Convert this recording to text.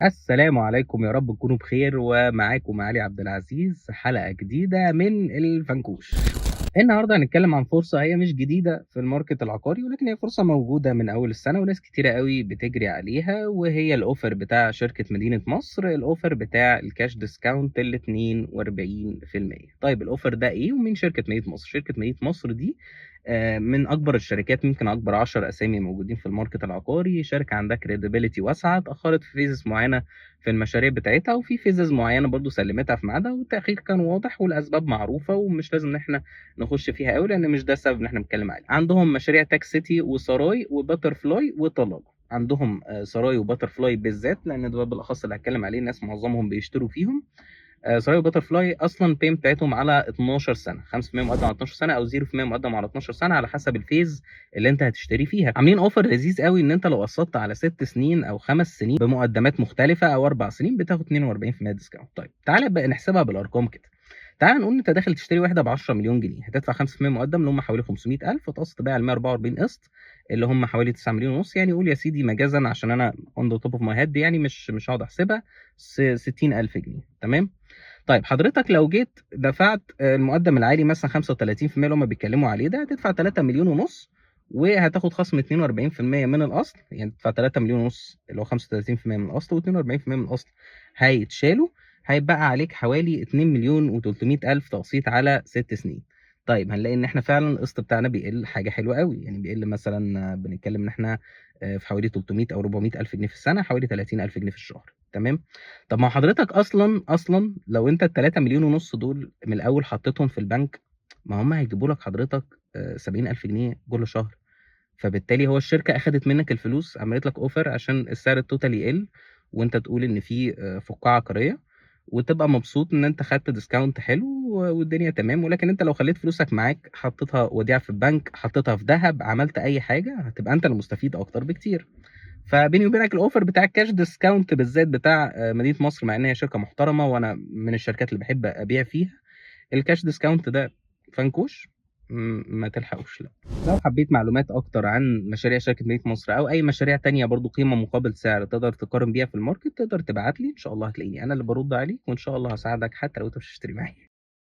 السلام عليكم، يا رب تكونوا بخير، ومعاكم علي عبد العزيز، حلقة جديدة من الفنكوش. النهارده هنتكلم عن فرصة هي مش جديدة في الماركت العقاري، ولكن هي فرصة موجودة من أول السنة وناس كتيرة قوي بتجري عليها، وهي الأوفر بتاع شركة مدينة مصر، الأوفر بتاع الكاش ديسكاونت ال 42%. طيب الأوفر ده إيه ومين شركة مدينة مصر؟ شركة مدينة مصر دي من أكبر الشركات، ممكن أكبر 10 أسامي موجودين في الماركت العقاري. شركة عندها كريديبيليتي واسعة، اتأخرت في فيزز معينة في المشاريع بتاعتها، وفي فيزز معينة برضو سلمتها في ميعادها، والتأخير كان واضح والأسباب معروفة، ومش لازم إن إحنا نخش فيها قوي لأن مش ده السبب اللي إحنا بنتكلم عليه. عندهم مشاريع تاك سيتي وسراي وباتر فلاي وطلال. عندهم سراي وباتر فلاي بالذات، لأن ده بالأخص اللي هتكلم عليه، الناس معظمهم بيشتروا فيهم. سراي وباتر فلاي اصلا البيم بتاعتهم على 12 سنه، 5% مقدم على 12 سنه او 0% مقدم على 12 سنه على حسب الفيز اللي انت هتشتري فيها. عاملين اوفر لذيذ قوي ان انت لو قسطت على 6 سنين او 5 سنين بمقدمات مختلفه او 4 سنين بتاخد 42% ديسكاونت. طيب تعالى بقى نحسبها بالارقام كده. تعال نقول انت داخل تشتري واحده ب 10 مليون جنيه، هتدفع 5% مقدم اللي هم حوالي 500,000، وتقسط بقى على 144 قسط اللي هم حوالي 9 مليون ونص. يعني قول يا سيدي مجازا عشان انا اون ذا توب اوف ماي هيد، يعني مش هقعد احسبها، 60,000 جنيه. تمام. طيب حضرتك لو جيت دفعت المقدم العالي مثلا 35% اللي هم بيتكلموا عليه ده، هتدفع 3 مليون ونص، وهتاخد خصم 42% من الاصل. يعني تدفع 3 مليون ونص اللي هو 35% من الاصل، و42% من الاصل هيتشالوا. هيبقى عليك حوالي 2 مليون و300 الف تقسيط على 6 سنين. طيب هنلاقي ان احنا فعلا القسط بتاعنا بيقل حاجه حلوه قوي، يعني بيقل مثلا بنتكلم ان احنا في حوالي 300 او 400 الف جنيه في السنه، حوالي 30 الف جنيه في الشهر. تمام. طب ما حضرتك اصلا لو انت ال 3 مليون ونص دول من الاول حطيتهم في البنك، ما هم هيجيبوا لك حضرتك 70,000 جنيه كل شهر. فبالتالي هو الشركه اخدت منك الفلوس، عملت لك اوفر عشان السعر التوتال يقل، وانت تقول ان في فقاعه عقاريه، وتبقى مبسوط ان انت خدت ديسكاونت حلو والدنيا تمام. ولكن انت لو خليت فلوسك معاك، حطيتها وديعه في البنك، حطيتها في ذهب، عملت اي حاجه، هتبقى انت المستفيد اكتر بكتير. فبيني وبينك الاوفر بتاع الكاش ديسكاونت بالذات بتاع مدينه مصر، مع ان هي شركه محترمه وانا من الشركات اللي بحب ابيع فيها، الكاش ديسكاونت ده فنكوش، ما تلحقوش لا. لو حبيت معلومات اكتر عن مشاريع شركه مدينه مصر او اي مشاريع تانية برضو قيمه مقابل سعر تقدر تقارن بيها في الماركت، تقدر تبعت لي، ان شاء الله هتلاقيني انا اللي برد عليك، وان شاء الله هساعدك حتى لو انت مش هتشتري معايا.